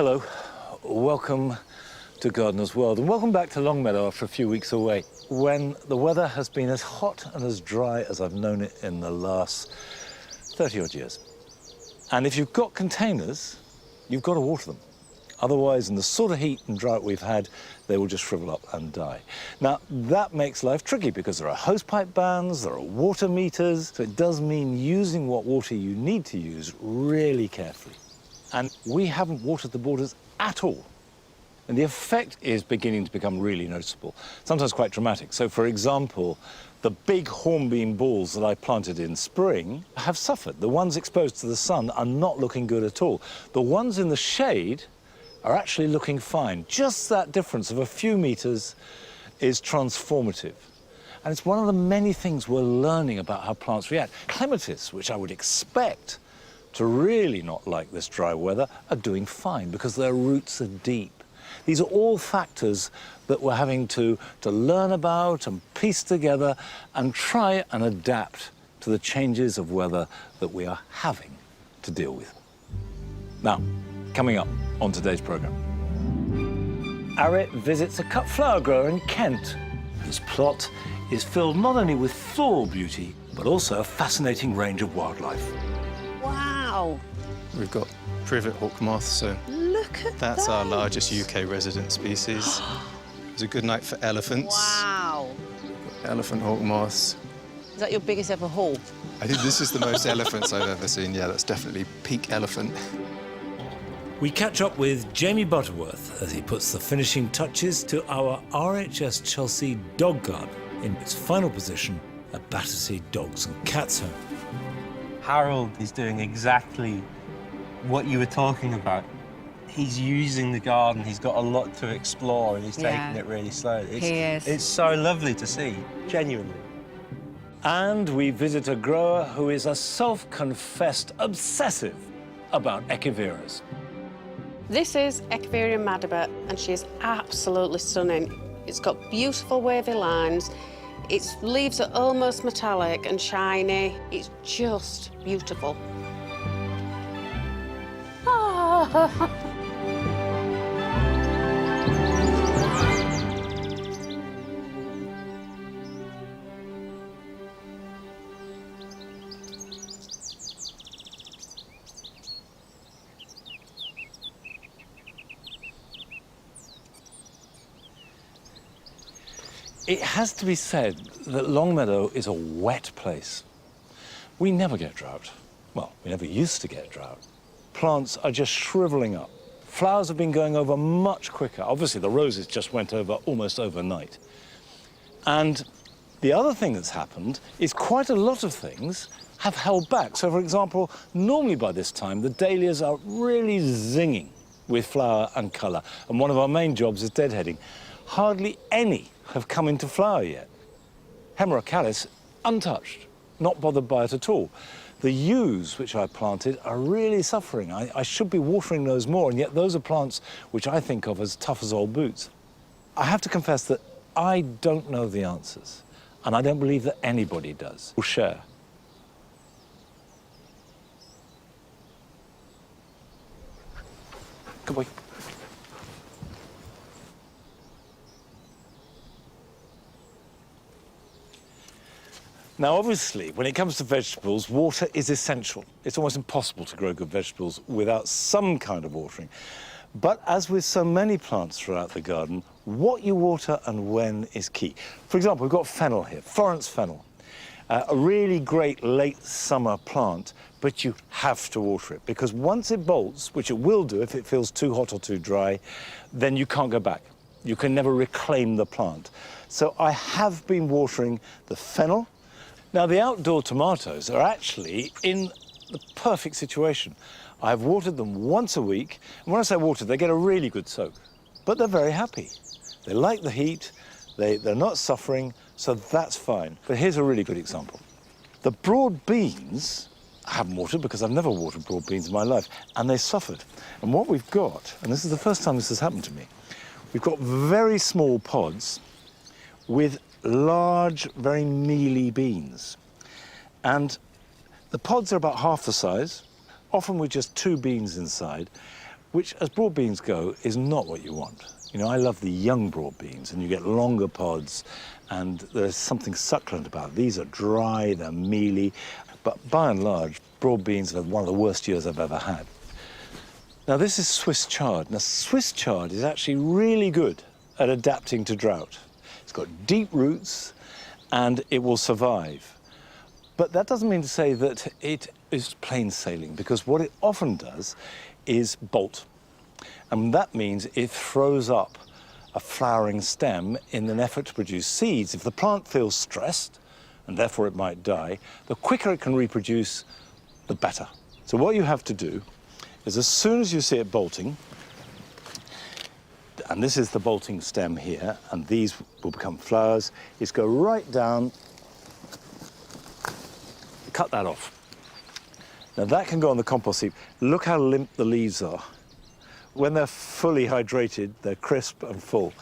Hello, welcome to Gardener's World, and welcome back to Longmeadow after a few weeks away, when the weather has been as hot and as dry as I've known it in the last 30-odd years. And if you've got containers, you've got to water them. Otherwise, in the sort of heat and drought we've had, they will just shrivel up and die. Now, that makes life tricky because there are hosepipe bans, there are water meters, so it does mean using what water you need to use really carefully. And we haven't watered the borders at all. And the effect is beginning to become really noticeable, sometimes quite dramatic. So, for example, the big hornbeam balls that I planted in spring have suffered. The ones exposed to the sun are not looking good at all. The ones in the shade are actually looking fine. Just that difference of a few meters is transformative. And it's one of the many things we're learning about how plants react. Clematis, which I would expect to really not like this dry weather, are doing fine because their roots are deep. These are all factors that we're having to learn about and piece together and try and adapt to the changes of weather that we are having to deal with. Now, coming up on today's programme, Arit visits a cut flower grower in Kent. His plot is filled not only with floral beauty, but also a fascinating range of wildlife. Wow! We've got privet hawk moth, so Look at that's those. our largest UK resident species. It's a good night for elephants. Wow! Elephant hawk moths. Is that your biggest ever haul? I think this is the most elephants I've ever seen. Yeah, that's definitely peak elephant. We catch up with Jamie Butterworth as he puts the finishing touches to our RHS Chelsea dog garden in its final position at Battersea Dogs and Cats Home. Harold is doing exactly what you were talking about. He's using the garden, he's got a lot to explore, and he's taking it really slowly. He is. It's so lovely to see, genuinely. And we visit a grower who is a self-confessed obsessive about echeverias. This is Echeveria meadow, and she's absolutely stunning. It's got beautiful wavy lines. Its leaves are almost metallic and shiny. It's just beautiful. Ah. It has to be said that Longmeadow is a wet place. We never get drought. Well, we never used to get drought. Plants are just shriveling up. Flowers have been going over much quicker. Obviously, the roses just went over almost overnight. And the other thing that's happened is quite a lot of things have held back. So, for example, normally by this time, the dahlias are really zinging with flower and colour. And one of our main jobs is deadheading. Hardly any have come into flower yet. Hemerocalis, untouched, not bothered by it at all. The yews, which I planted, are really suffering. I should be watering those more, and yet those are plants which I think of as tough as old boots. I have to confess that I don't know the answers, and I don't believe that anybody does. We'll share. Good boy. Now, obviously, when it comes to vegetables, water is essential. It's almost impossible to grow good vegetables without some kind of watering. But as with so many plants throughout the garden, what you water and when is key. For example, we've got fennel here, Florence fennel, a really great late summer plant, but you have to water it because once it bolts, which it will do if it feels too hot or too dry, then you can't go back. You can never reclaim the plant. So I have been watering the fennel. Now, the outdoor tomatoes are actually in the perfect situation. I've watered them once a week, and when I say water, they get a really good soak. But they're very happy. They like the heat, they're not suffering, so that's fine. But here's a really good example. The broad beans, I haven't watered because I've never watered broad beans in my life, and they suffered. And what we've got, and this is the first time this has happened to me, we've got very small pods with large, very mealy beans. And the pods are about half the size, often with just 2 beans inside. which, as broad beans go, is not what you want. You know, I love the young broad beans, and you get longer pods, and there's something succulent about it. These are dry, they're mealy, but by and large, broad beans are one of the worst years I've ever had. Now, this is Swiss chard. Now, Swiss chard is actually really good at adapting to drought. It's got deep roots, and it will survive. But that doesn't mean to say that it is plain sailing, because what it often does is bolt. And that means it throws up a flowering stem in an effort to produce seeds. If the plant feels stressed, and therefore it might die, the quicker it can reproduce, the better. So what you have to do is, as soon as you see it bolting, and this is the bolting stem here, and these will become flowers, is go right down, cut that off. Now that can go on the compost heap. Look how limp the leaves are. When they're fully hydrated, they're crisp and full.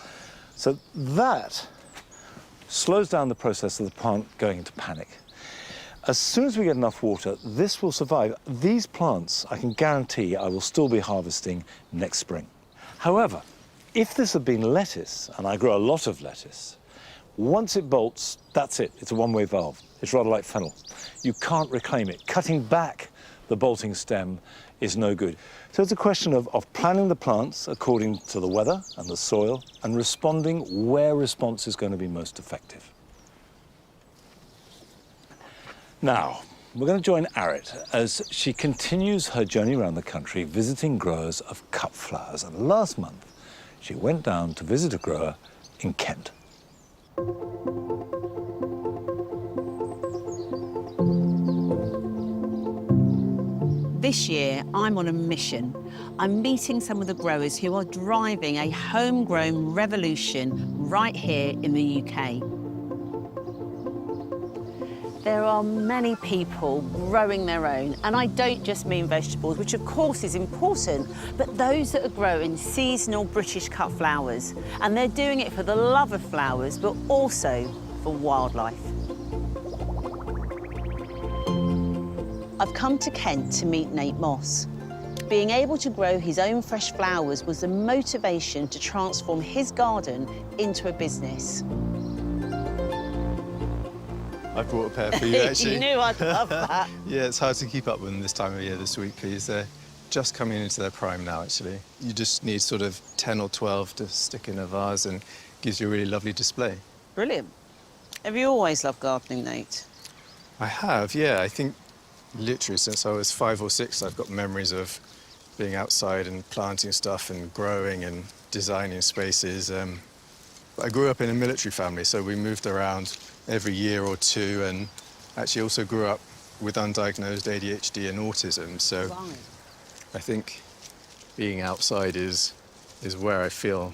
So that slows down the process of the plant going into panic. As soon as we get enough water, this will survive. These plants, I can guarantee I will still be harvesting next spring. However, if this had been lettuce, and I grow a lot of lettuce, once it bolts, that's it. It's a one-way valve. It's rather like fennel. You can't reclaim it. Cutting back the bolting stem is no good. So it's a question of planning the plants according to the weather and the soil, and responding where response is going to be most effective. Now, we're going to join Arit as she continues her journey around the country visiting growers of cut flowers. And last month, she went down to visit a grower in Kent. This year, I'm on a mission. I'm meeting some of the growers who are driving a homegrown revolution right here in the UK. There are many people growing their own, and I don't just mean vegetables, which of course is important, but those that are growing seasonal British cut flowers. And they're doing it for the love of flowers, but also for wildlife. I've come to Kent to meet Nate Moss. Being able to grow his own fresh flowers was the motivation to transform his garden into a business. I brought a pair for you, actually. You knew I'd love that. Yeah, it's hard to keep up with them this time of year, the sweet peas. They're just coming into their prime now, actually. You just need sort of 10 or 12 to stick in a vase, and gives you a really lovely display. Brilliant. Have you always loved gardening, Nate? I have, yeah. I think literally since I was 5 or 6, I've got memories of being outside and planting stuff and growing and designing spaces. I grew up in a military family, so we moved around every year or two, and actually also grew up with undiagnosed ADHD and autism. So Right. I think being outside is where I feel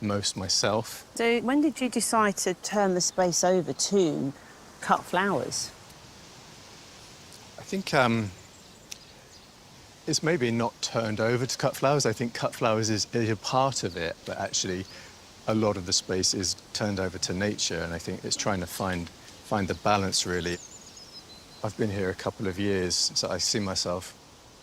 most myself. So when did you decide to turn the space over to cut flowers? I think it's maybe not turned over to cut flowers. I think cut flowers is a part of it, but actually a lot of the space is turned over to nature, and I think it's trying to find the balance, really. I've been here a couple of years, so I see myself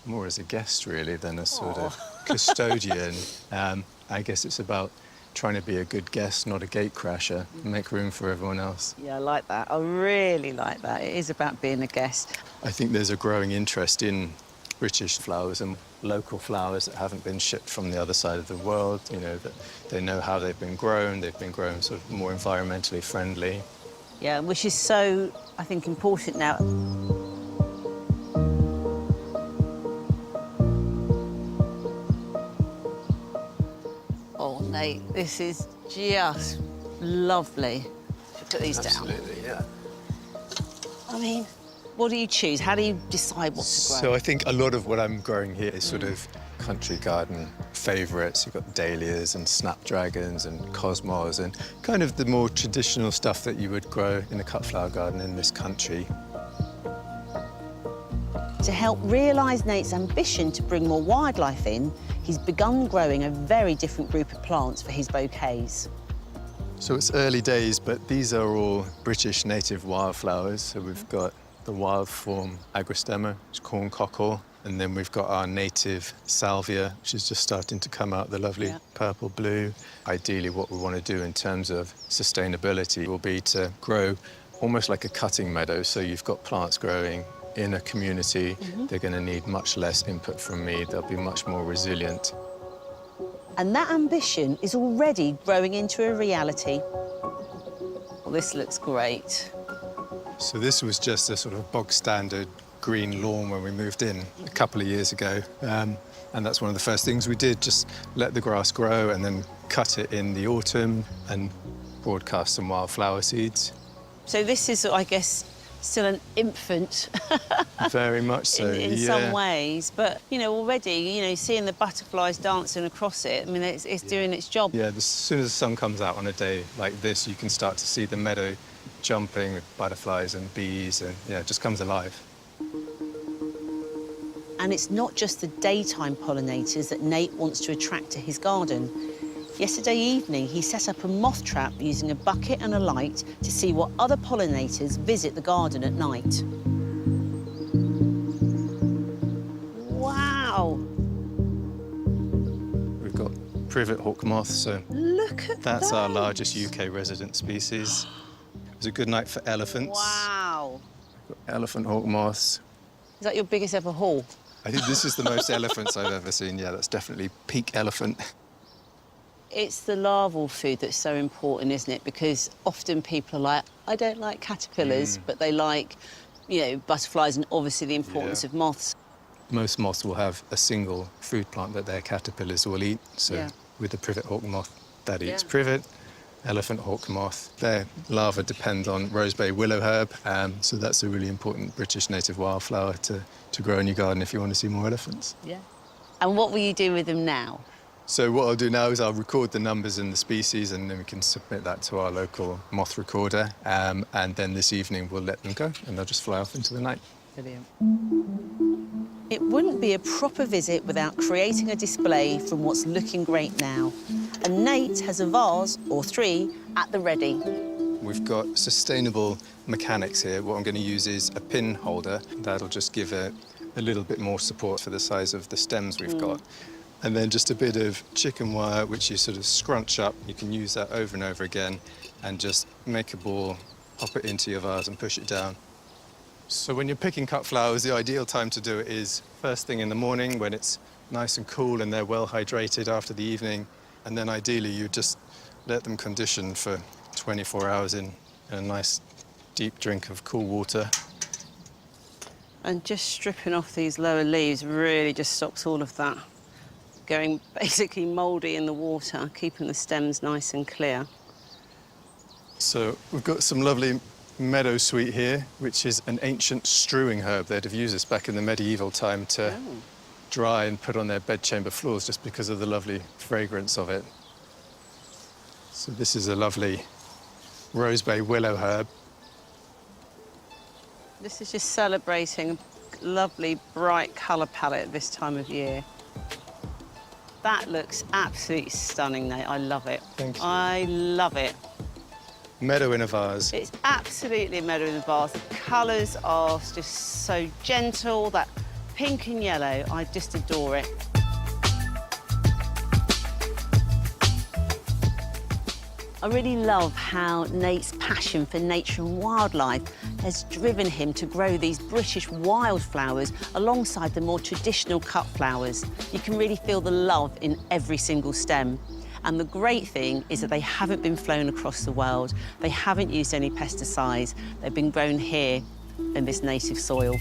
more as a guest, really, than a sort of custodian. I guess it's about trying to be a good guest, not a gate crasher, and make room for everyone else. Yeah, I like that. I really like that. It is about being a guest. I think there's a growing interest in British flowers and local flowers that haven't been shipped from the other side of the world, you know, that they know how they've been grown sort of more environmentally friendly. Yeah, which is so, I think, important now. Oh, Nate, this is just lovely. Should put these down. Absolutely, yeah. I mean, what do you choose? How do you decide what to grow? So I think a lot of what I'm growing here is sort of country garden favourites. You've got dahlias and snapdragons and cosmos and kind of the more traditional stuff that you would grow in a cut flower garden in this country. To help realise Nate's ambition to bring more wildlife in, he's begun growing a very different group of plants for his bouquets. So it's early days, but these are all British native wildflowers. So we've got the wild form agrostemma, which is corn cockle. And then we've got our native salvia, which is just starting to come out, the lovely purple blue. Ideally, what we want to do in terms of sustainability will be to grow almost like a cutting meadow. So you've got plants growing in a community. They're going to need much less input from me. They'll be much more resilient. And that ambition is already growing into a reality. Well, this looks great. So this was just a sort of bog standard green lawn when we moved in a couple of years ago. And that's one of the first things we did, just let the grass grow and then cut it in the autumn and broadcast some wildflower seeds. So this is, I guess, still an infant. Very much so, in some ways. But, you know, already, you know, seeing the butterflies dancing across it, I mean, it's doing its job. Yeah, as soon as the sun comes out on a day like this, you can start to see the meadow jumping with butterflies and bees, and yeah, it just comes alive. And it's not just the daytime pollinators that Nate wants to attract to his garden. Yesterday evening, he set up a moth trap using a bucket and a light to see what other pollinators visit the garden at night. Wow! We've got privet hawk moth, so Look at that's those. our largest UK resident species. It was a good night for elephants. Wow! We've got elephant hawk moths. Is that your biggest ever haul? I think this is the most elephants I've ever seen. Yeah, that's definitely peak elephant. It's the larval food that's so important, isn't it? Because often people are like, I don't like caterpillars, but they like, you know, butterflies and obviously the importance of moths. Most moths will have a single food plant that their caterpillars will eat. So with the privet hawk moth, that eats privet. Elephant hawk moth, their larvae depend on rosebay willow herb, so that's a really important British native wildflower to grow in your garden if you want to see more elephants. Yeah. And what will you do with them now? So what I'll do now is I'll record the numbers and the species, and then we can submit that to our local moth recorder, and then this evening we'll let them go, and they'll just fly off into the night. Brilliant. It wouldn't be a proper visit without creating a display from what's looking great now. And Nate has a vase, or 3, at the ready. We've got sustainable mechanics here. What I'm going to use is a pin holder. That'll just give a little bit more support for the size of the stems we've got. And then just a bit of chicken wire, which you sort of scrunch up. You can use that over and over again and just make a ball, pop it into your vase and push it down. So when you're picking cut flowers, the ideal time to do it is first thing in the morning when it's nice and cool and they're well hydrated after the evening. And then ideally you just let them condition for 24 hours in a nice deep drink of cool water. And just stripping off these lower leaves really just stops all of that going basically mouldy in the water, keeping the stems nice and clear. So we've got some lovely meadow sweet here, which is an ancient strewing herb. They'd have used this back in the medieval time to dry and put on their bedchamber floors just because of the lovely fragrance of it. So this is a lovely rosebay willow herb. This is just celebrating a lovely bright colour palette at this time of year. That looks absolutely stunning, Nate. I love it. Thank you. I love it. Meadow in a vase. It's absolutely a meadow in the vase. The colours are just so gentle. That pink and yellow, I just adore it. I really love how Nate's passion for nature and wildlife has driven him to grow these British wildflowers alongside the more traditional cut flowers. You can really feel the love in every single stem. And the great thing is that they haven't been flown across the world. They haven't used any pesticides. They've been grown here in this native soil.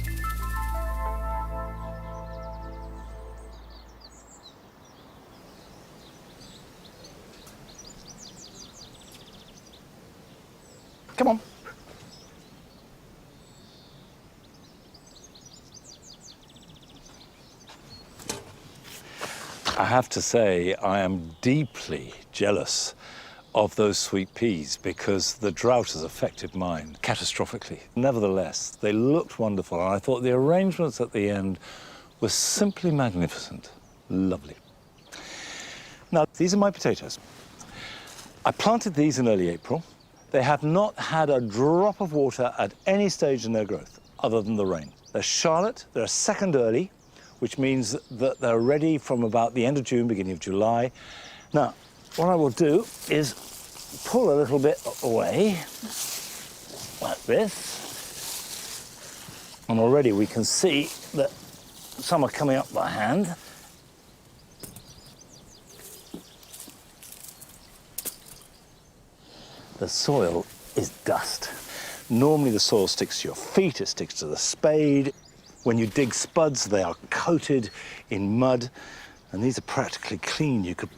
Come on. I have to say, I am deeply jealous of those sweet peas because the drought has affected mine catastrophically. Nevertheless, they looked wonderful, and I thought the arrangements at the end were simply magnificent. Lovely. Now, these are my potatoes. I planted these in early April. They have not had a drop of water at any stage in their growth. other than the rain. They're Charlotte, they're a second early, which means that they're ready from about the end of June, beginning of July. Now, what I will do is pull a little bit away, like this. And already we can see that some are coming up by hand. The soil is dust. Normally the soil sticks to your feet, it sticks to the spade. When you dig spuds, they are coated in mud, and these are practically clean. You could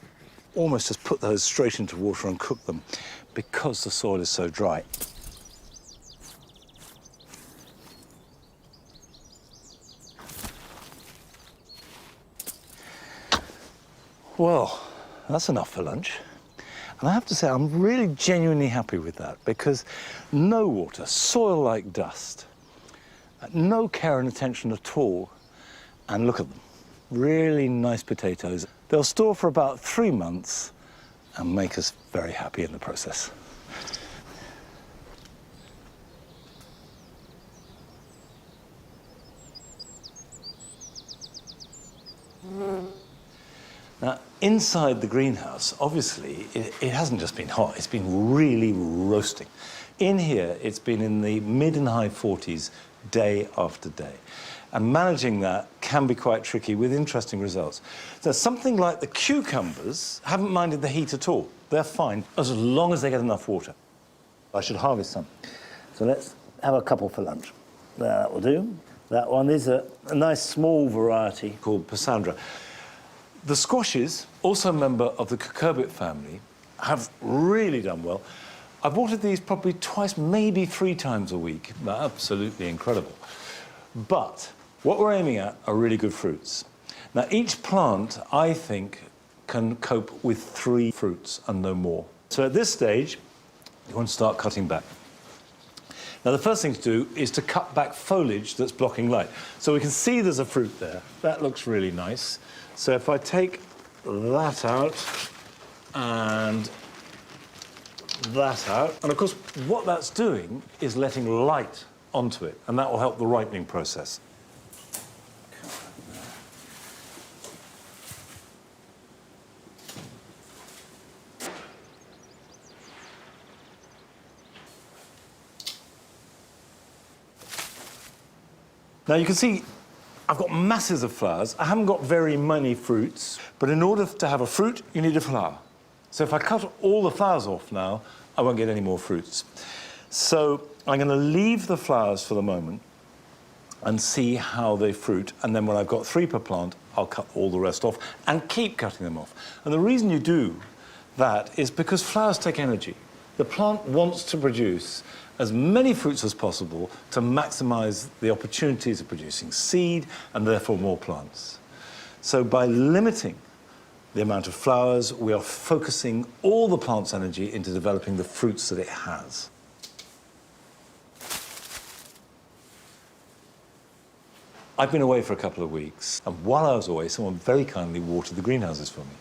almost just put those straight into water and cook them because the soil is so dry. Well, that's enough for lunch. And I have to say, I'm really genuinely happy with that because no water, soil like dust, no care and attention at all. And look at them, really nice potatoes. They'll store for about 3 months and make us very happy in the process. Now, inside the greenhouse, obviously, it hasn't just been hot, it's been really roasting. In here, it's been in the mid and high 40s day after day. And managing that can be quite tricky with interesting results. So something like the cucumbers haven't minded the heat at all. They're fine as long as they get enough water. I should harvest some. So let's have a couple for lunch. That will do. That one is a nice small variety called Pachysandra. The squashes, also a member of the cucurbit family, have really done well. I've watered these probably twice, maybe 3 times a week. They're absolutely incredible. But what we're aiming at are really good fruits. Now, each plant, I think, can cope with 3 fruits and no more. So at this stage, you want to start cutting back. Now, the first thing to do is to cut back foliage that's blocking light. So we can see there's a fruit there. That looks really nice. So if I take that out and that out, and of course, what that's doing is letting light onto it, and that will help the ripening process. Now you can see I've got masses of flowers. I haven't got very many fruits, but in order to have a fruit, you need a flower. So if I cut all the flowers off now, I won't get any more fruits. So I'm going to leave the flowers for the moment and see how they fruit. And then when I've got 3 per plant, I'll cut all the rest off and keep cutting them off. And the reason you do that is because flowers take energy. The plant wants to produce as many fruits as possible to maximize the opportunities of producing seed and therefore more plants. So by limiting the amount of flowers, we are focusing all the plant's energy into developing the fruits that it has. I've been away for a couple of weeks, and while I was away, someone very kindly watered the greenhouses for me.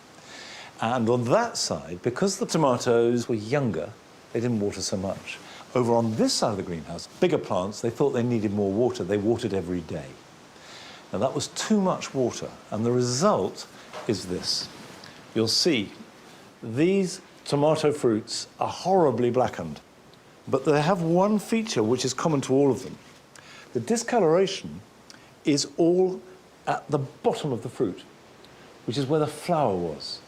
And on that side, because the tomatoes were younger, they didn't water so much. Over on this side of the greenhouse, bigger plants, they thought they needed more water. They watered every day. Now, that was too much water, and the result is this. You'll see these tomato fruits are horribly blackened, but they have one feature which is common to all of them. The discoloration is all at the bottom of the fruit, which is where the flower was.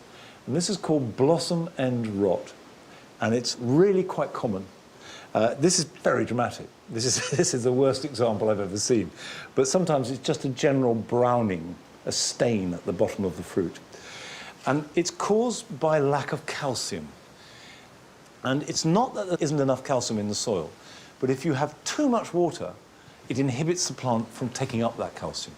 And this is called blossom end rot, and it's really quite common. This is very dramatic. This is the worst example I've ever seen. But sometimes it's just a general browning, a stain at the bottom of the fruit. And it's caused by lack of calcium. And it's not that there isn't enough calcium in the soil, but if you have too much water, it inhibits the plant from taking up that calcium.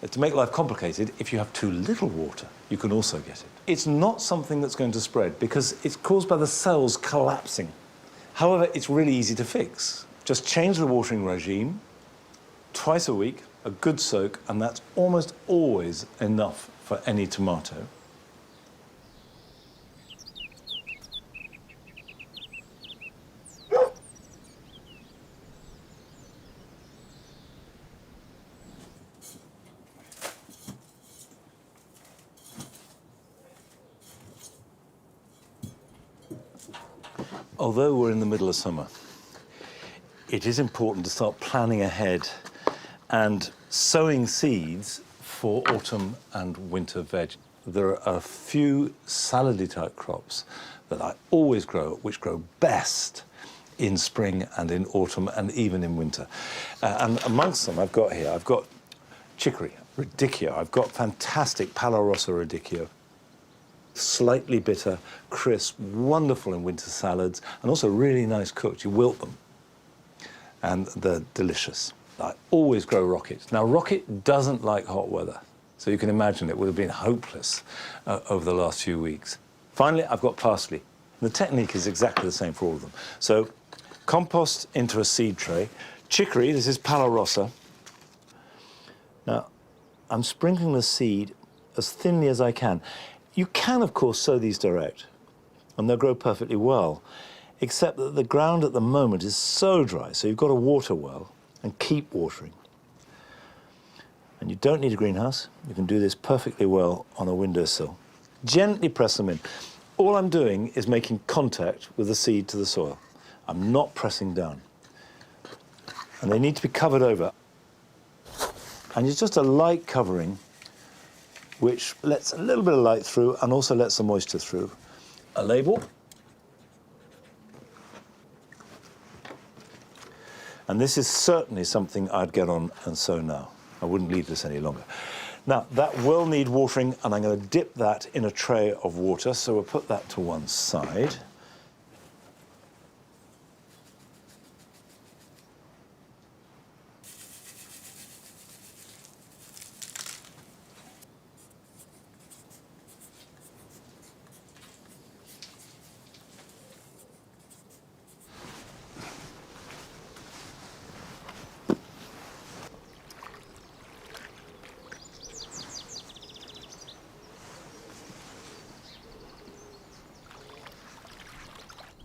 To make life complicated, if you have too little water, you can also get it. It's not something that's going to spread because it's caused by the cells collapsing. However, it's really easy to fix. Just change the watering regime, twice a week, a good soak, and that's almost always enough for any tomato. Although we're in the middle of summer, it is important to start planning ahead and sowing seeds for autumn and winter veg. There are a few salady type crops that I always grow, which grow best in spring and in autumn and even in winter. And amongst them I've got chicory, radicchio. I've got fantastic Palo Rosso radicchio. Slightly bitter, crisp, wonderful in winter salads, and also really nice cooked. You wilt them, and they're delicious. I always grow rocket. Now, rocket doesn't like hot weather, so you can imagine it would have been hopeless over the last few weeks. Finally, I've got parsley. The technique is exactly the same for all of them. So, compost into a seed tray. Chicory, this is Palo Rosso. Now, I'm sprinkling the seed as thinly as I can. You can, of course, sow these direct, and they'll grow perfectly well, except that the ground at the moment is so dry, so you've got to water well and keep watering. And you don't need a greenhouse. You can do this perfectly well on a windowsill. Gently press them in. All I'm doing is making contact with the seed to the soil. I'm not pressing down. And they need to be covered over. And it's just a light covering which lets a little bit of light through and also lets the moisture through. A label. And this is certainly something I'd get on and sow now. I wouldn't leave this any longer. Now, that will need watering, and I'm going to dip that in a tray of water, so we'll put that to one side.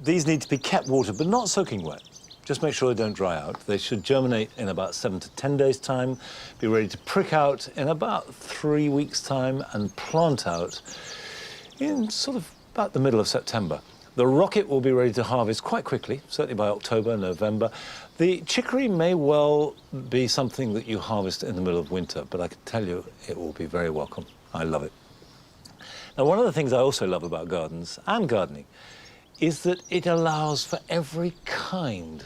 These need to be kept watered, but not soaking wet. Just make sure they don't dry out. They should germinate in about 7 to 10 days' time, be ready to prick out in about 3 weeks' time, and plant out in sort of about the middle of September. The rocket will be ready to harvest quite quickly, certainly by October, November. The chicory may well be something that you harvest in the middle of winter, but I can tell you it will be very welcome. I love it. Now, one of the things I also love about gardens and gardening is that it allows for every kind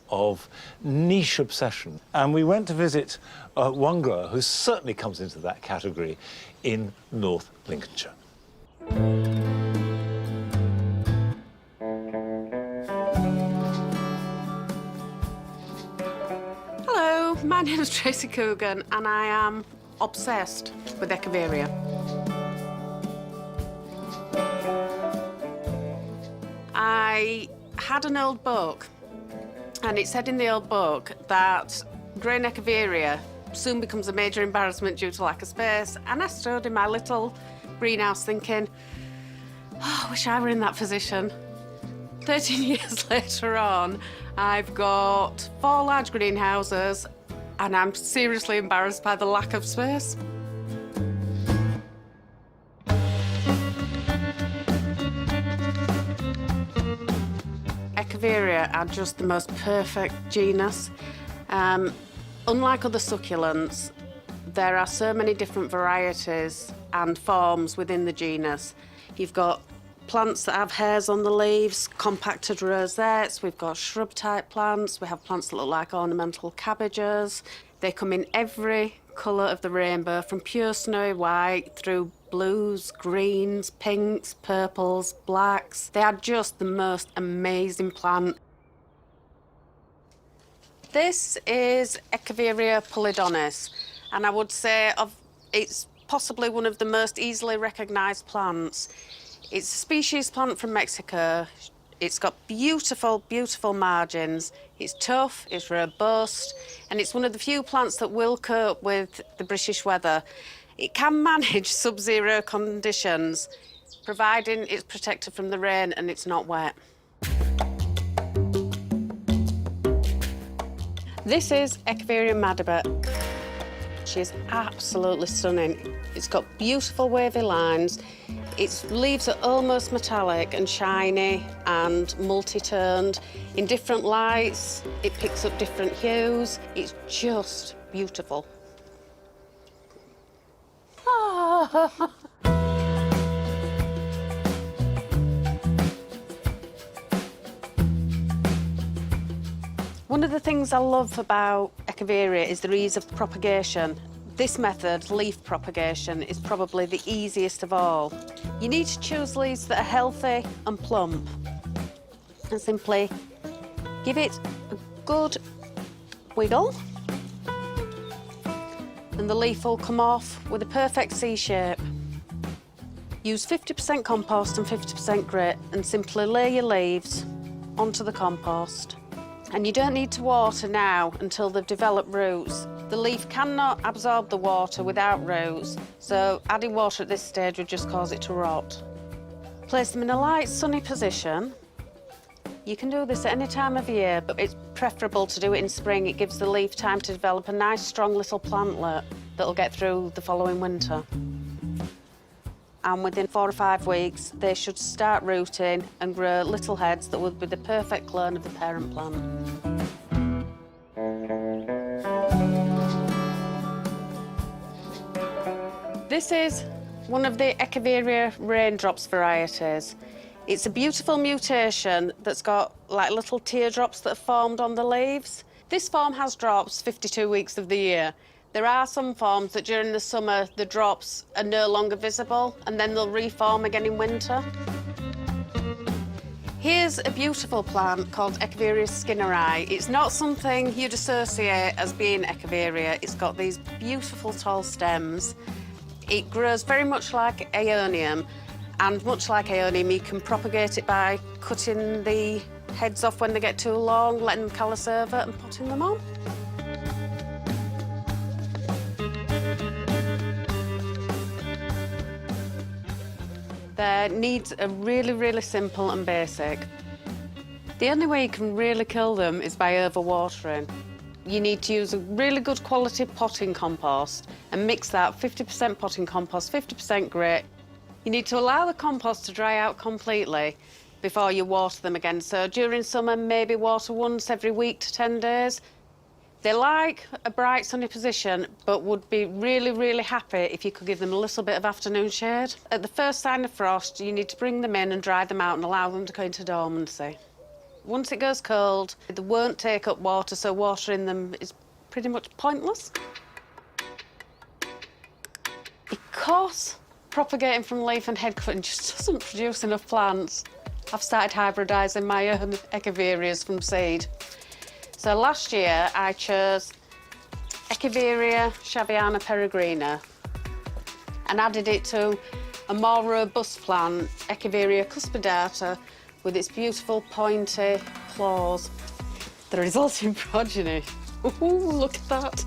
of niche obsession. And we went to visit one grower who certainly comes into that category in North Lincolnshire. Hello, my name is Tracy Coogan and I am obsessed with Echeveria. I had an old book, and it said in the old book that growing Echeveria soon becomes a major embarrassment due to lack of space, and I stood in my little greenhouse thinking, oh, I wish I were in that position. 13 years later on, I've got 4 large greenhouses, and I'm seriously embarrassed by the lack of space. Echeveria are just the most perfect genus. Unlike other succulents, there are so many different varieties and forms within the genus. You've got plants that have hairs on the leaves, compacted rosettes, we've got shrub-type plants, we have plants that look like ornamental cabbages. They come in every colour of the rainbow, from pure snowy white through blues, greens, pinks, purples, blacks. They are just the most amazing plant. This is Echeveria polydonis, and I would say it's possibly one of the most easily recognised plants. It's a species plant from Mexico. It's got beautiful, beautiful margins. It's tough, it's robust, and it's one of the few plants that will cope with the British weather. It can manage sub-zero conditions, providing it's protected from the rain and it's not wet. This is Echeveria madaba. She is absolutely stunning. It's got beautiful wavy lines. Its leaves are almost metallic and shiny and multi-toned. In different lights, it picks up different hues. It's just beautiful. One of the things I love about Echeveria is the ease of propagation. This method, leaf propagation, is probably the easiest of all. You need to choose leaves that are healthy and plump. And simply give it a good wiggle. And the leaf will come off with a perfect C shape. Use 50% compost and 50% grit and simply lay your leaves onto the compost. And you don't need to water now until they've developed roots. The leaf cannot absorb the water without roots, so adding water at this stage would just cause it to rot. Place them in a light, sunny position. You can do this at any time of year, but it's preferable to do it in spring. It gives the leaf time to develop a nice, strong little plantlet that'll get through the following winter. And within 4 or 5 weeks, they should start rooting and grow little heads that would be the perfect clone of the parent plant. This is one of the Echeveria raindrops varieties. It's a beautiful mutation that's got like little teardrops that have formed on the leaves. This form has drops 52 weeks of the year. There are some forms that during the summer, the drops are no longer visible and then they'll reform again in winter. Here's a beautiful plant called Echeveria skinneri. It's not something you'd associate as being Echeveria. It's got these beautiful tall stems. It grows very much like aeonium, and much like aeonium, you can propagate it by cutting the heads off when they get too long, letting them callus over and potting them on. Their needs are really, really simple and basic. The only way you can really kill them is by overwatering. You need to use a really good quality potting compost and mix that 50% potting compost, 50% grit. You need to allow the compost to dry out completely before you water them again. So during summer, maybe water once every week to 10 days. They like a bright, sunny position, but would be really, really happy if you could give them a little bit of afternoon shade. At the first sign of frost, you need to bring them in and dry them out and allow them to go into dormancy. Once it goes cold, they won't take up water, so watering them is pretty much pointless. Because propagating from leaf and head cutting just doesn't produce enough plants, I've started hybridising my own Echeverias from seed. So last year, I chose Echeveria shaviana peregrina and added it to a more robust plant, Echeveria cuspidata, with its beautiful pointy claws. The resulting progeny, ooh, look at that.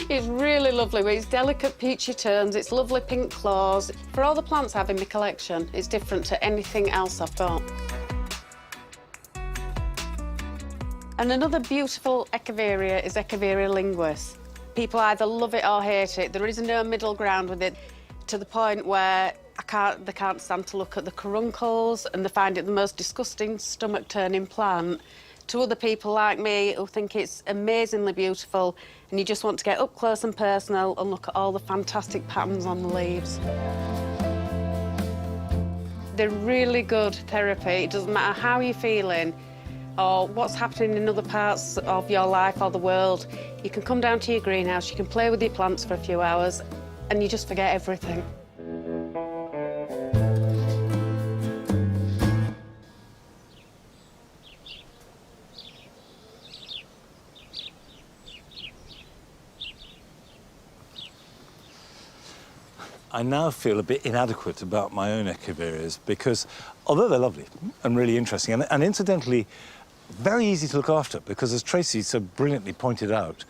It's really lovely with its delicate peachy tones, its lovely pink claws. For all the plants I have in my collection, it's different to anything else I've got. And another beautiful Echeveria is Echeveria linguis. People either love it or hate it. There is no middle ground with it, to the point where they can't stand to look at the caruncles and they find it the most disgusting, stomach-turning plant. To other people like me who think it's amazingly beautiful and you just want to get up close and personal and look at all the fantastic patterns on the leaves. They're really good therapy. It doesn't matter how you're feeling or what's happening in other parts of your life or the world. You can come down to your greenhouse, you can play with your plants for a few hours and you just forget everything. I now feel a bit inadequate about my own Echeverias because, although they're lovely and really interesting, and incidentally, very easy to look after because, as Tracy so brilliantly pointed out,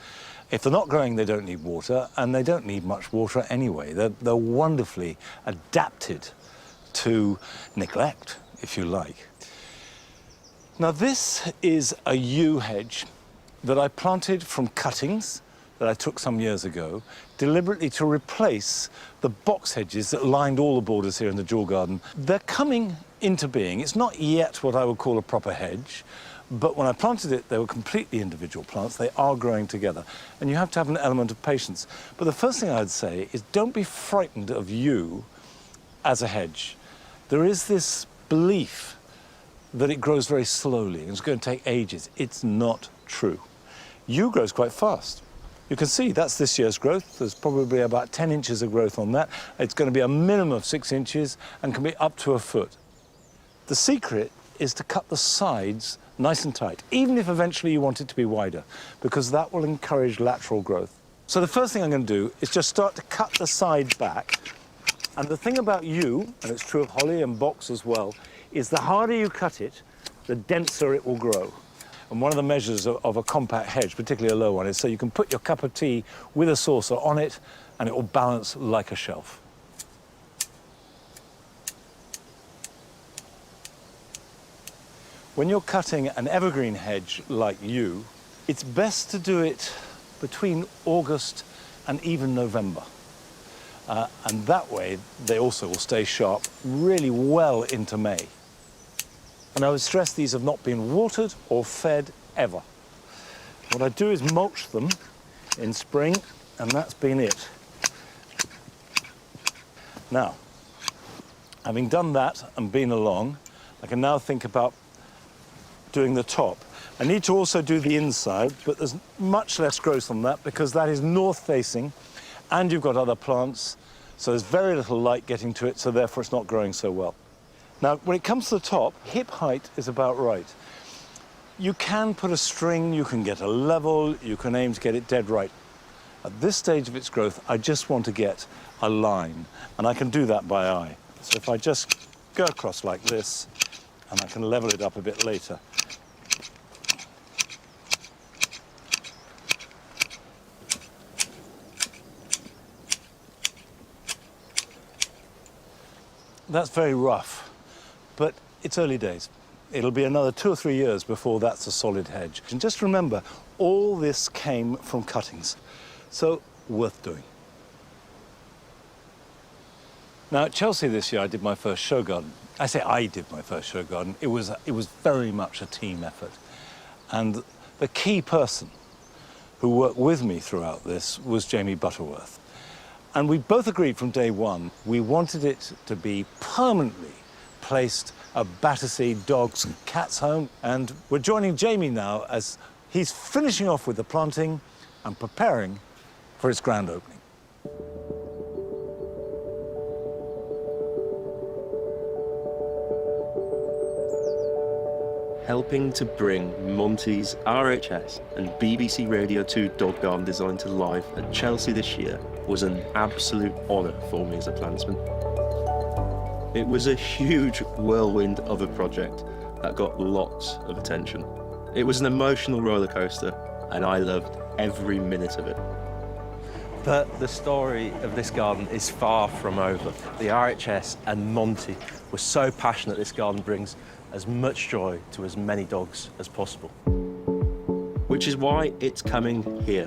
if they're not growing, they don't need water, and they don't need much water anyway. They're wonderfully adapted to neglect, if you like. Now, this is a yew hedge that I planted from cuttings that I took some years ago, deliberately to replace the box hedges that lined all the borders here in the jewel garden. They're coming into being. It's not yet what I would call a proper hedge, but when I planted it, they were completely individual plants. They are growing together, and you have to have an element of patience. But the first thing I'd say is don't be frightened of yew as a hedge. There is this belief that it grows very slowly and it's going to take ages. It's not true. Yew grows quite fast. You can see that's this year's growth. There's probably about 10 inches of growth on that. It's going to be a minimum of 6 inches and can be up to a foot. The secret is to cut the sides nice and tight, even if eventually you want it to be wider, because that will encourage lateral growth. So the first thing I'm going to do is just start to cut the sides back. And the thing about yew, and it's true of holly and box as well, is the harder you cut it, the denser it will grow. And one of the measures of a compact hedge, particularly a low one, is so you can put your cup of tea with a saucer on it and it will balance like a shelf. When you're cutting an evergreen hedge like yew, it's best to do it between August and even November. And that way, they also will stay sharp really well into May. And I would stress these have not been watered or fed ever. What I do is mulch them in spring, and that's been it. Now, having done that and been along, I can now think about doing the top. I need to also do the inside, but there's much less growth on that because that is north-facing, and you've got other plants, so there's very little light getting to it, so therefore it's not growing so well. Now, when it comes to the top, hip height is about right. You can put a string, you can get a level, you can aim to get it dead right. At this stage of its growth, I just want to get a line, and I can do that by eye. So if I just go across like this, and I can level it up a bit later. That's very rough. But it's early days. It'll be another 2 or 3 years before that's a solid hedge. And just remember, all this came from cuttings, so worth doing. Now, at Chelsea this year, I did my first show garden. I say I did my first show garden. It was very much a team effort. And the key person who worked with me throughout this was Jamie Butterworth. And we both agreed from day one, we wanted it to be permanently placed at Battersea Dogs Cats Home, and we're joining Jamie now as he's finishing off with the planting and preparing for its grand opening. Helping to bring Monty's RHS and BBC Radio 2 dog garden design to life at Chelsea this year was an absolute honour for me as a plantsman. It was a huge whirlwind of a project that got lots of attention. It was an emotional roller coaster, and I loved every minute of it. But the story of this garden is far from over. The RHS and Monty were so passionate this garden brings as much joy to as many dogs as possible. Which is why it's coming here.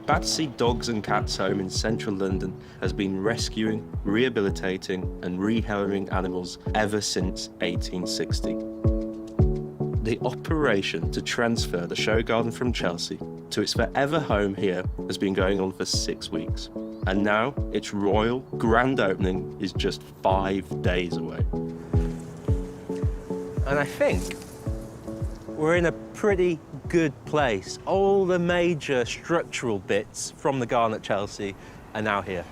Battersea Dogs and Cats Home in central London has been rescuing, rehabilitating and rehoring animals ever since 1860. The operation to transfer the show garden from Chelsea to its forever home here has been going on for 6 weeks. And now its royal grand opening is just 5 days away. And I think we're in a pretty good place. All the major structural bits from the garden at Chelsea are now here.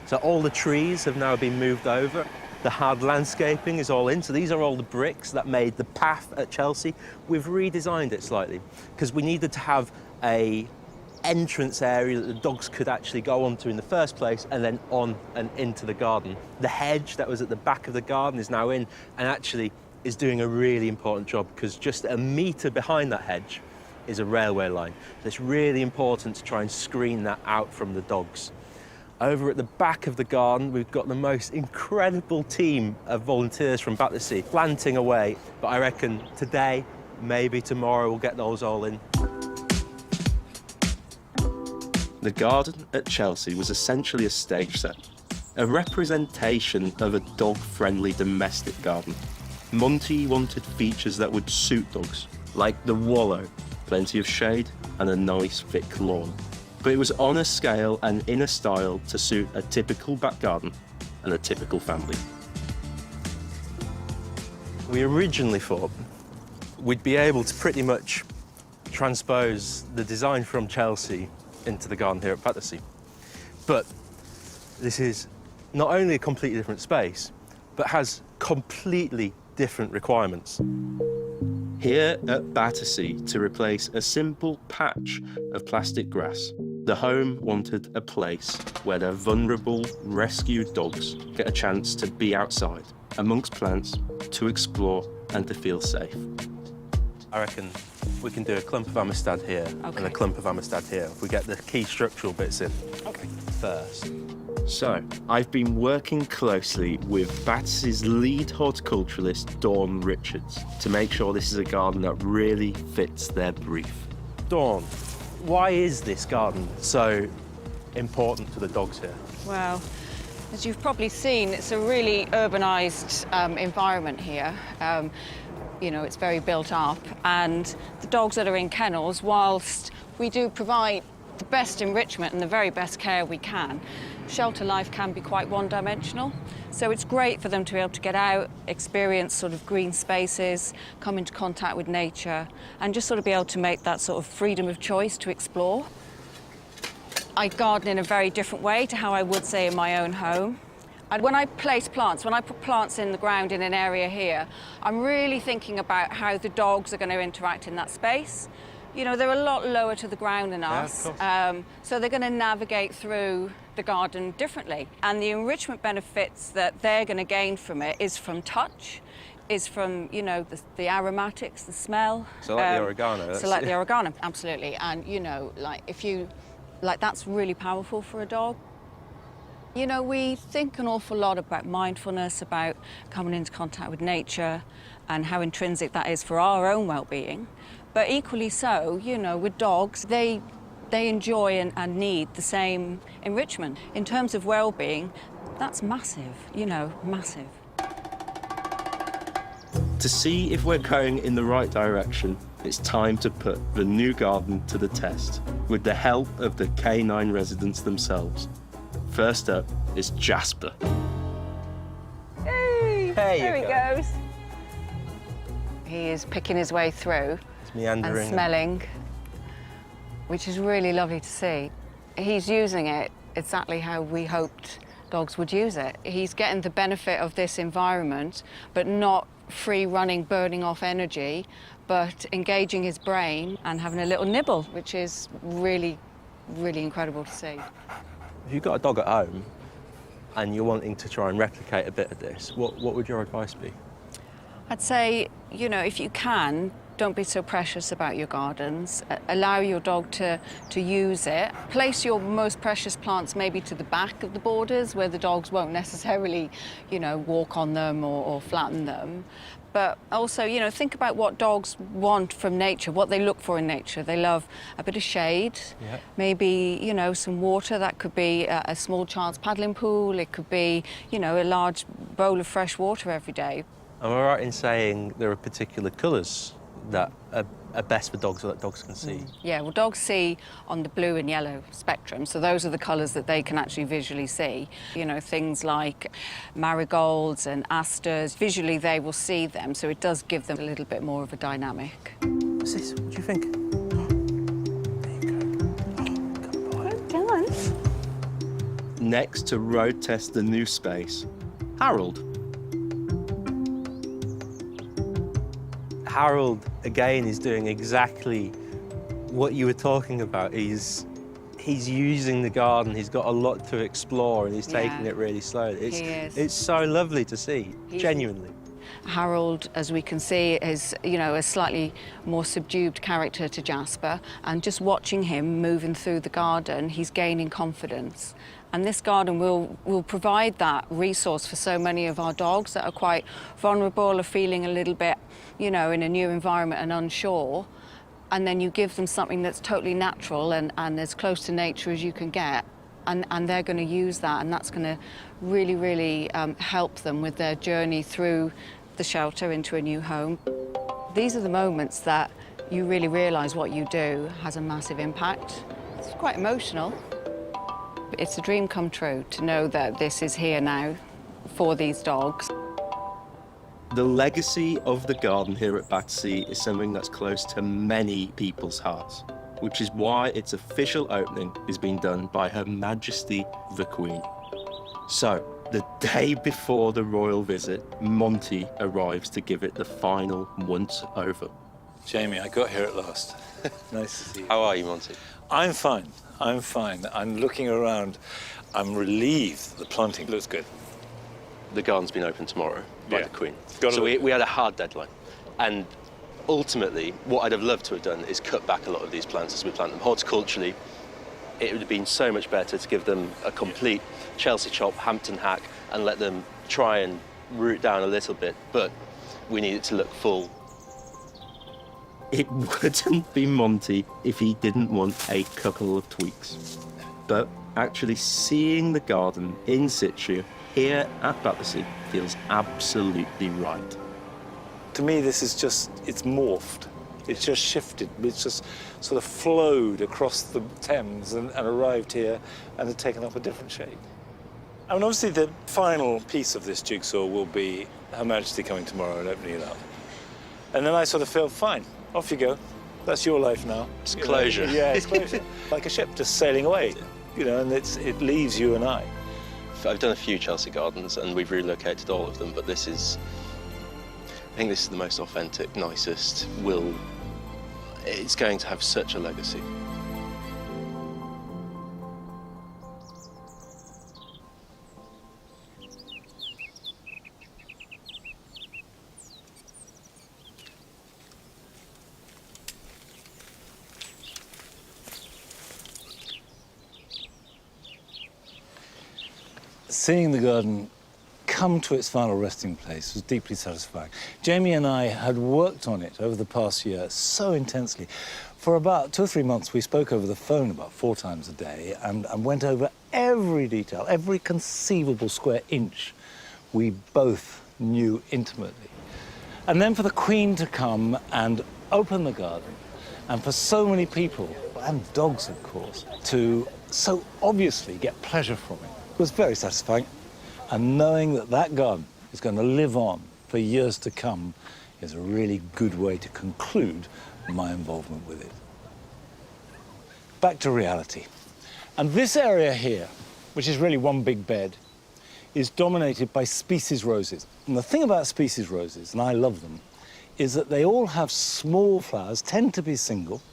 So all the trees have now been moved over. The hard landscaping is all in. So these are all the bricks that made the path at Chelsea. We've redesigned it slightly because we needed to have a entrance area that the dogs could actually go onto in the first place and then on and into the garden. The hedge that was at the back of the garden is now in and actually is doing a really important job because just a metre behind that hedge is a railway line. So it's really important to try and screen that out from the dogs. Over at the back of the garden, we've got the most incredible team of volunteers from Battersea planting away. But I reckon today, maybe tomorrow, we'll get those all in. The garden at Chelsea was essentially a stage set, a representation of a dog-friendly domestic garden. Monty wanted features that would suit dogs, like the wallow, plenty of shade, and a nice thick lawn. But it was on a scale and in a style to suit a typical back garden and a typical family. We originally thought we'd be able to pretty much transpose the design from Chelsea into the garden here at Battersea. But this is not only a completely different space, but has completely different requirements. Here at Battersea, to replace a simple patch of plastic grass, the home wanted a place where their vulnerable, rescued dogs get a chance to be outside, amongst plants, to explore and to feel safe. I reckon we can do a clump of Amistad here and a clump of Amistad here if we get the key structural bits in first. So, I've been working closely with Battersea's lead horticulturalist, Dawn Richards, to make sure this is a garden that really fits their brief. Dawn, why is this garden so important to the dogs here? Well, as you've probably seen, it's a really urbanised environment here. You know, it's very built up, and the dogs that are in kennels, whilst we do provide the best enrichment and the very best care we can, shelter life can be quite one-dimensional. So it's great for them to be able to get out, experience sort of green spaces, come into contact with nature, and just sort of be able to make that sort of freedom of choice to explore. I garden in a very different way to how I would say in my own home. And when I place plants, when I put plants in the ground in an area here, I'm really thinking about how the dogs are going to interact in that space. You know, they're a lot lower to the ground than us, so they're going to navigate through the garden differently. And the enrichment benefits that they're going to gain from it is from touch, is from, you know, the aromatics, the smell. So like the oregano. So like the oregano, absolutely. And, you know, like that's really powerful for a dog. You know, we think an awful lot about mindfulness, about coming into contact with nature and how intrinsic that is for our own well-being. But equally so, you know, with dogs, they enjoy and need the same enrichment. In terms of well-being, that's massive, you know, massive. To see if we're going in the right direction, it's time to put the new garden to the test with the help of the canine residents themselves. First up is Jasper. Hey, there he go. goes. He is picking his way through Meandering and smelling, which is really lovely to see. He's using it exactly how we hoped dogs would use it. He's getting the benefit of this environment, but not free running, burning off energy, but engaging his brain and having a little nibble, which is really, really incredible to see. If you've got a dog at home and you're wanting to try and replicate a bit of this, what would your advice be? I'd say, you know, if you can, don't be so precious about your gardens. Allow your dog to use it. Place your most precious plants maybe to the back of the borders where the dogs won't necessarily, you know, walk on them or flatten them. But also, you know, think about what dogs want from nature, what they look for in nature. They love a bit of shade, maybe, you know, some water. That could be a small child's paddling pool. It could be, you know, a large bowl of fresh water every day. Am I right in saying there are particular colours that are best for dogs or that dogs can see? Yeah, well, dogs see on the blue and yellow spectrum, so those are the colours that they can actually visually see. You know, things like marigolds and asters, visually they will see them, so it does give them a little bit more of a dynamic. What's this? What do you think? There you go. Oh, good boy. Done. Next to road test the new space, Harold. Harold, again, is doing exactly what you were talking about. He's using the garden. He's got a lot to explore, and he's taking it really slowly. It's so lovely to see, genuinely. Harold, as we can see, is, you know, a slightly more subdued character to Jasper, and just watching him moving through the garden, he's gaining confidence. And this garden will provide that resource for so many of our dogs that are quite vulnerable or feeling a little bit, you know, in a new environment and unsure. and then you give them something that's totally natural and as close to nature as you can get, and they're going to use that, and that's going to really, really help them with their journey through the shelter into a new home. These are the moments that you really realise what you do has a massive impact. It's quite emotional. It's a dream come true to know that this is here now for these dogs. The legacy of the garden here at Battersea is something that's close to many people's hearts, which is why its official opening is being done by Her Majesty the Queen. So, the day before the royal visit, Monty arrives to give it the final once-over. Jamie, I got here at last. Nice to see you. How are you, Monty? I'm fine. I'm fine. I'm looking around. I'm relieved the planting looks good. The garden's been opened tomorrow by Yeah. the Queen. Gotta So look we had a hard deadline. And ultimately, what I'd have loved to have done is cut back a lot of these plants as we plant them. Horticulturally, it would have been so much better to give them a complete Chelsea chop, Hampton hack, and let them try and root down a little bit, but we need it to look full. It wouldn't be Monty if he didn't want a couple of tweaks. But actually seeing the garden in situ here at Battersea feels absolutely right. To me, this is just, it's morphed. It's just shifted. It's just sort of flowed across the Thames and arrived here and had taken up a different shape. I mean, obviously, the final piece of this jigsaw will be Her Majesty coming tomorrow and opening it up. And then I sort of feel, fine, off you go. That's your life now. It's You know, closure. yeah, it's closure. Like a ship just sailing away, you know, and it leaves you and I. I've done a few Chelsea gardens and we've relocated all of them, but I think this is the most authentic, nicest, it's going to have such a legacy. Seeing the garden come to its final resting place was deeply satisfying. Jamie and I had worked on it over the past year so intensely. For about 2 or 3 months, we spoke over the phone about 4 times a day and went over every detail, every conceivable square inch we both knew intimately. And then for the Queen to come and open the garden, and for so many people, and dogs of course, to so obviously get pleasure from it, was very satisfying. And knowing that that garden is going to live on for years to come is a really good way to conclude my involvement with it. Back to reality. And this area here, which is really one big bed, is dominated by species roses. And the thing about species roses, and I love them, is that they all have small flowers, tend to be single.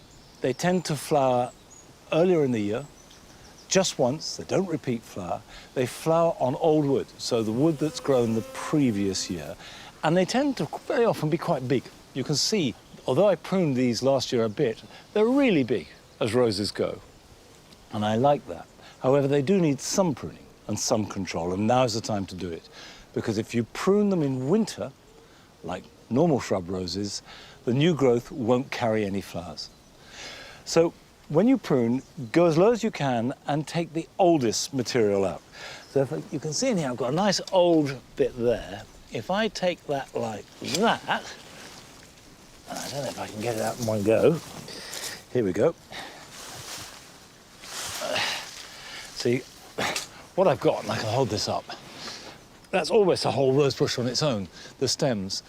They tend to flower earlier in the year, just once. They don't repeat flower. They flower on old wood, so the wood that's grown the previous year. And they tend to very often be quite big. You can see, although I pruned these last year a bit, they're really big as roses go. And I like that. However, they do need some pruning and some control, and now's the time to do it. Because if you prune them in winter, like normal shrub roses, the new growth won't carry any flowers. So when you prune, go as low as you can and take the oldest material out. So if you can see in here, I've got a nice old bit there. If I take that like that, I don't know if I can get it out in one go. Here we go. See, what I've got, and I can hold this up, that's almost a whole rose bush on its own, the stems.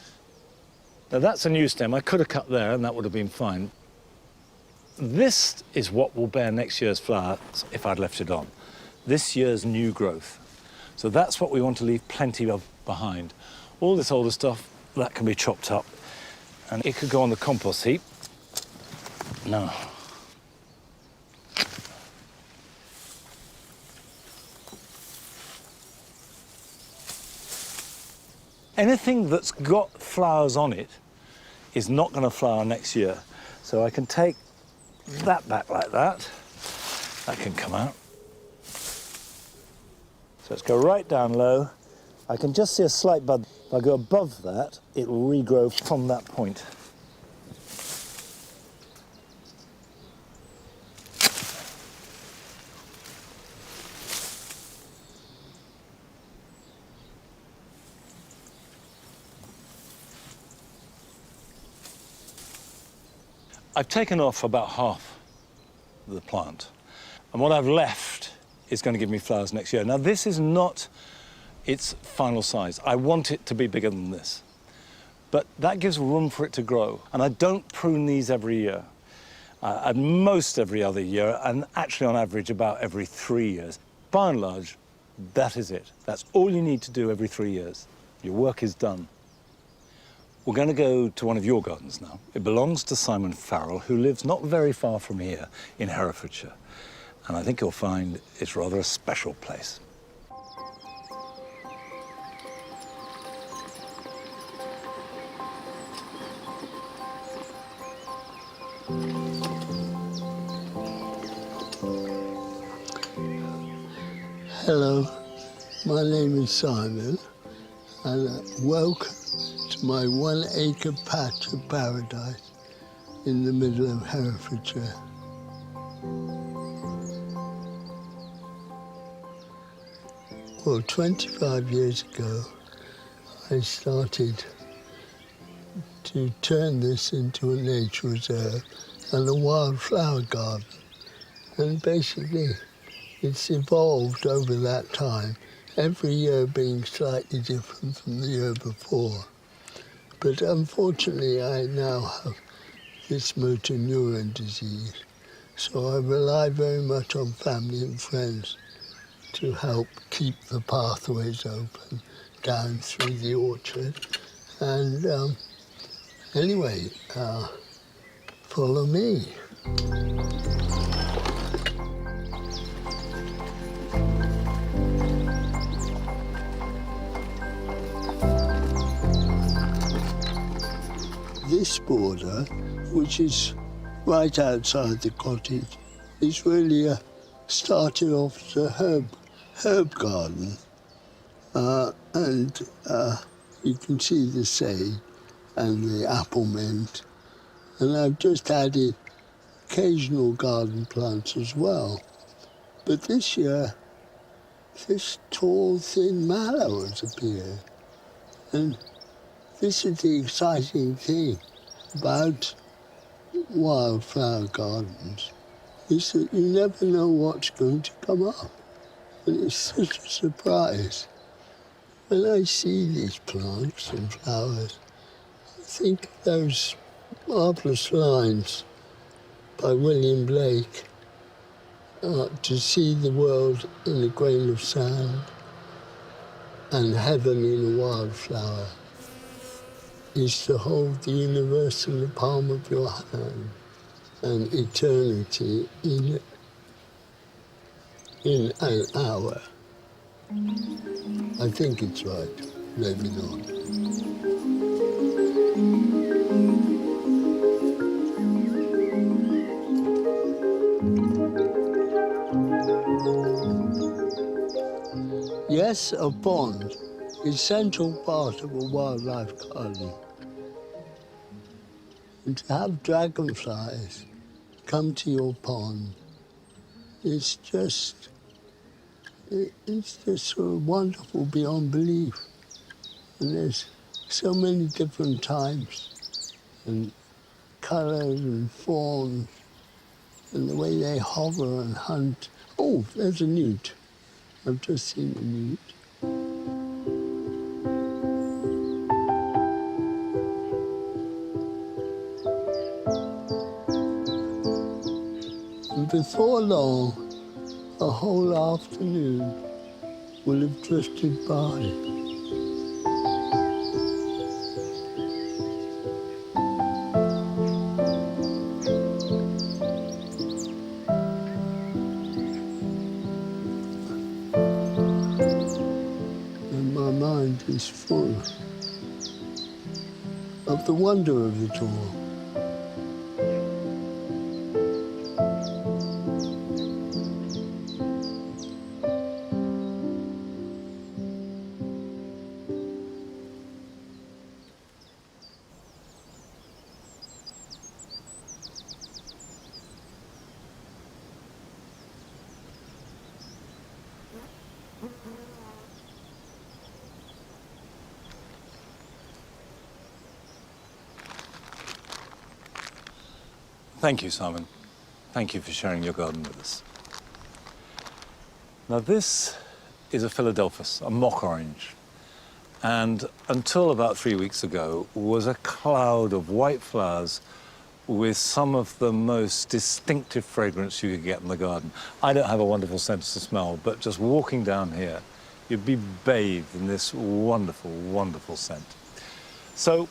Now that's a new stem. I could have cut there and that would have been fine. This is what will bear next year's flowers if I'd left it on. This year's new growth. So that's what we want to leave plenty of behind. All this older stuff, that can be chopped up and it could go on the compost heap. No. Anything that's got flowers on it is not going to flower next year. So I can take that back like that. That can come out. So let's go right down low. I can just see a slight bud. If I go above that, it will regrow from that point. I've taken off about half the plant, and what I've left is going to give me flowers next year. Now, this is not its final size. I want it to be bigger than this, but that gives room for it to grow. And I don't prune these every year. At most every other year, and actually on average about every 3 years. By and large, that is it. That's all you need to do every 3 years. Your work is done. We're going to go to one of your gardens now. It belongs to Simon Farrell, who lives not very far from here in Herefordshire. And I think you'll find it's rather a special place. Hello, my name is Simon, and welcome to my 1 acre patch of paradise in the middle of Herefordshire. Well, 25 years ago, I started to turn this into a nature reserve and a wildflower garden. And basically, it's evolved over that time, every year being slightly different from the year before. But unfortunately, I now have this motor neuron disease, so I rely very much on family and friends to help keep the pathways open down through the orchard. And anyway, follow me. This border, which is right outside the cottage, is really started off as a herb garden. And you can see the sage and the apple mint. And I've just added occasional garden plants as well. But this year, this tall, thin mallow has appeared. And this is the exciting thing about wildflower gardens, is that you never know what's going to come up. And it's such a surprise. When I see these plants and flowers, I think of those marvellous lines by William Blake, to see the world in a grain of sand and heaven in a wildflower is to hold the universe in the palm of your hand and eternity in an hour. I think it's right, maybe not. Yes, a pond is central part of a wildlife garden. And to have dragonflies come to your pond, it's just sort of wonderful beyond belief. And there's so many different types and colours and forms and the way they hover and hunt. Oh, there's a newt. I've just seen a newt. And before long, a whole afternoon will have drifted by. And my mind is full of the wonder of it all. Thank you, Simon. Thank you for sharing your garden with us. Now, this is a Philadelphus, a mock orange, and until about 3 weeks ago was a cloud of white flowers with some of the most distinctive fragrance you could get in the garden. I don't have a wonderful sense of smell, but just walking down here, you'd be bathed in this wonderful, wonderful scent. So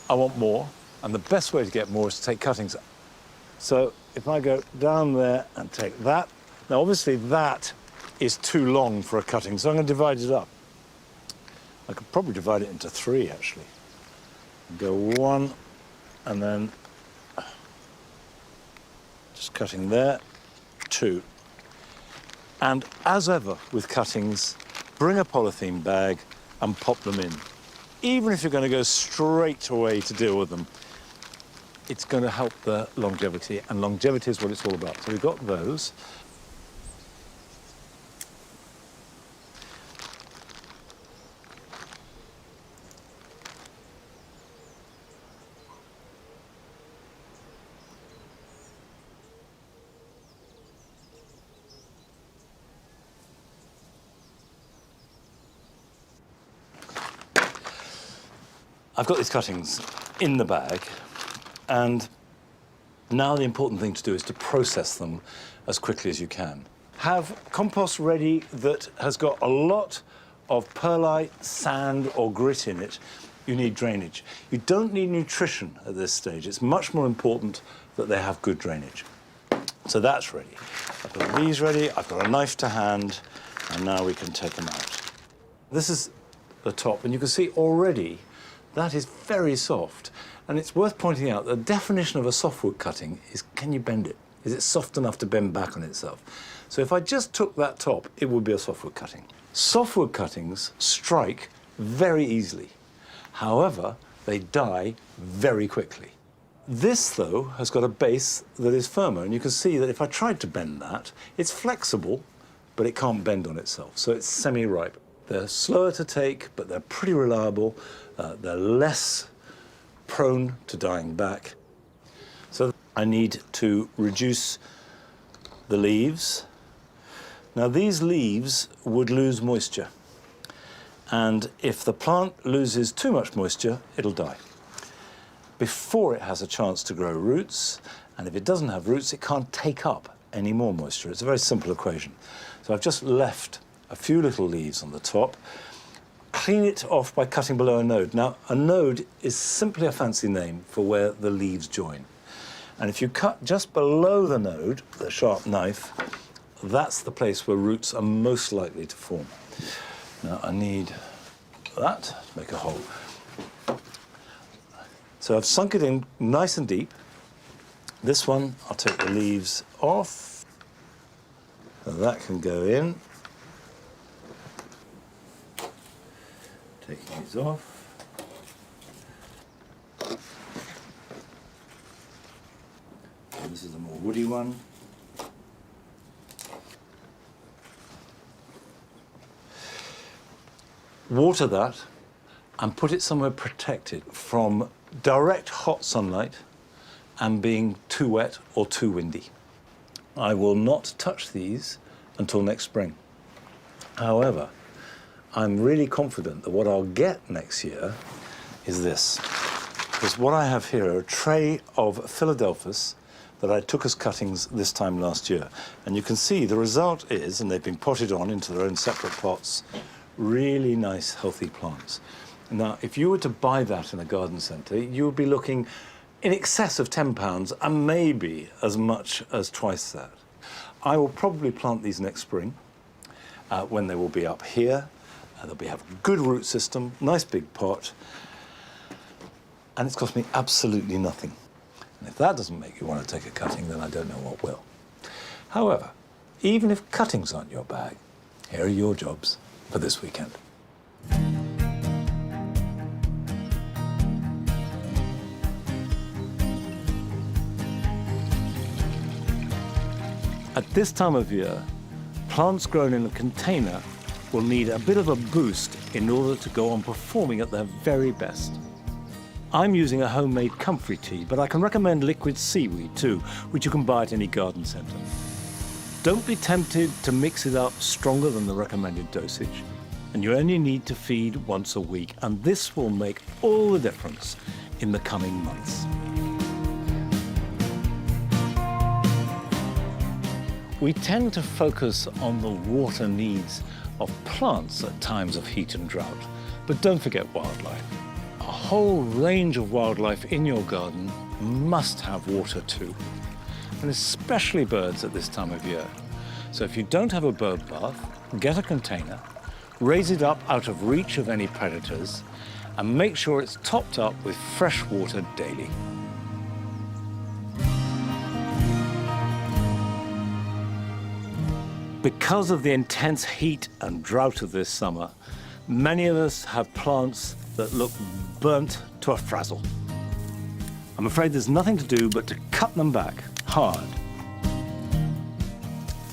I want more, and the best way to get more is to take cuttings. So if I go down there and take that, now obviously that is too long for a cutting, so I'm going to divide it up. I could probably divide it into 3, actually. Go 1, and then just cutting there, 2. And as ever with cuttings, bring a polythene bag and pop them in. Even if you're going to go straight away to deal with them, it's going to help the longevity, and longevity is what it's all about. So we've got those. I've got these cuttings in the bag, and now the important thing to do is to process them as quickly as you can. Have compost ready that has got a lot of perlite, sand, or grit in it. You need drainage. You don't need nutrition at this stage. It's much more important that they have good drainage. So that's ready. I've got these ready, I've got a knife to hand, and now we can take them out. This is the top, and you can see already that is very soft. And it's worth pointing out the definition of a softwood cutting is, can you bend it? Is it soft enough to bend back on itself? So if I just took that top, it would be a softwood cutting. Softwood cuttings strike very easily. However, they die very quickly. This, though, has got a base that is firmer, and you can see that if I tried to bend that, it's flexible, but it can't bend on itself, so it's semi-ripe. They're slower to take, but they're pretty reliable. They're less prone to dying back. So I need to reduce the leaves. Now, these leaves would lose moisture, and if the plant loses too much moisture, it'll die before it has a chance to grow roots, and if it doesn't have roots, it can't take up any more moisture. It's a very simple equation. So I've just left a few little leaves on the top. Clean it off by cutting below a node. Now, a node is simply a fancy name for where the leaves join. And if you cut just below the node with a sharp knife, that's the place where roots are most likely to form. Now, I need that to make a hole. So I've sunk it in nice and deep. This one, I'll take the leaves off. So that can go in. Taking these off. And this is a more woody one. Water that and put it somewhere protected from direct hot sunlight and being too wet or too windy. I will not touch these until next spring. However, I'm really confident that what I'll get next year is this. Because what I have here are a tray of Philadelphus that I took as cuttings this time last year. And you can see the result is, and they've been potted on into their own separate pots, really nice, healthy plants. Now, if you were to buy that in a garden centre, you would be looking in excess of £10 and maybe as much as twice that. I will probably plant these next spring when they will be up here. They'll have a good root system, nice big pot, and it's cost me absolutely nothing. And if that doesn't make you want to take a cutting, then I don't know what will. However, even if cuttings aren't your bag, here are your jobs for this weekend. At this time of year, plants grown in a container will need a bit of a boost in order to go on performing at their very best. I'm using a homemade comfrey tea, but I can recommend liquid seaweed too, which you can buy at any garden centre. Don't be tempted to mix it up stronger than the recommended dosage, and you only need to feed once a week, and this will make all the difference in the coming months. We tend to focus on the water needs of plants at times of heat and drought, but don't forget wildlife. A whole range of wildlife in your garden must have water too, and especially birds at this time of year. So if you don't have a bird bath, get a container, raise it up out of reach of any predators, and make sure it's topped up with fresh water daily. Because of the intense heat and drought of this summer, many of us have plants that look burnt to a frazzle. I'm afraid there's nothing to do but to cut them back hard.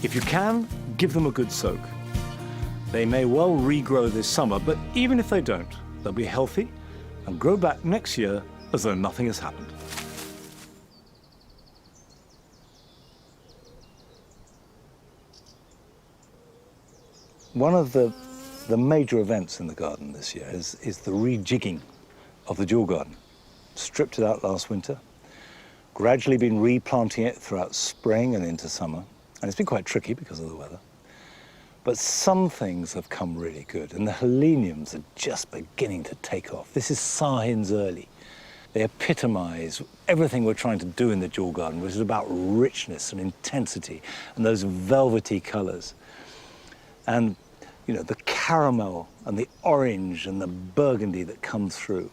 If you can, give them a good soak. They may well regrow this summer, but even if they don't, they'll be healthy and grow back next year as though nothing has happened. One of the major events in the garden this year is the rejigging of the dual garden. Stripped it out last winter, gradually been replanting it throughout spring and into summer, and it's been quite tricky because of the weather. But some things have come really good, and the heleniums are just beginning to take off. This is Sahins early. They epitomise everything we're trying to do in the dual garden, which is about richness and intensity and those velvety colours. And, you know, the caramel and the orange and the burgundy that comes through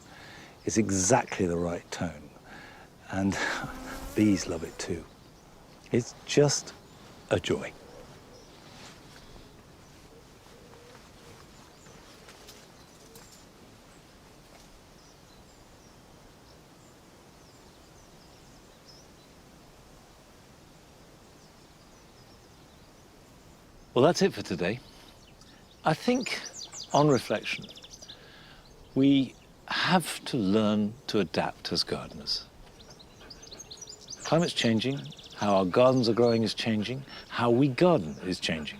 is exactly the right tone. And bees love it too. It's just a joy. Well, that's it for today. I think, on reflection, we have to learn to adapt as gardeners. Climate's changing, how our gardens are growing is changing, how we garden is changing.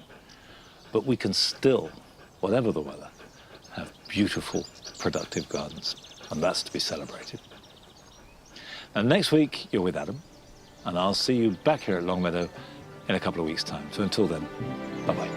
But we can still, whatever the weather, have beautiful, productive gardens, and that's to be celebrated. And next week, you're with Adam, and I'll see you back here at Longmeadow in a couple of weeks' time. So until then, bye-bye.